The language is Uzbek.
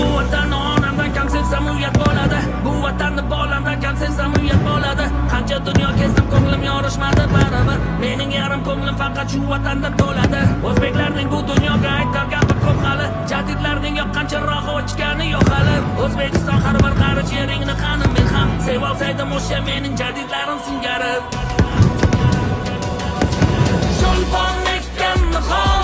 Bu vatanni onamdan kam sevsam uyat bo'ladi. Bu vatanni bolamdan kam sevsam uyat bo'ladi. Qancha dunyo kezdim ko'nglim yorishmadi baribir. Mening yarim ko'nglim faqat shu vatanda to'ladi. O'zbeklarning bu dunyoga aytar gapi ko'p hali. Jadidlarning yoqqancharoq ochgani yo'q hali. O'zbekiston har bir qarich yeringni qanim men ham sevolsaydim o'sha mening jadidlarim singari. Cho'lpon ekkan nihol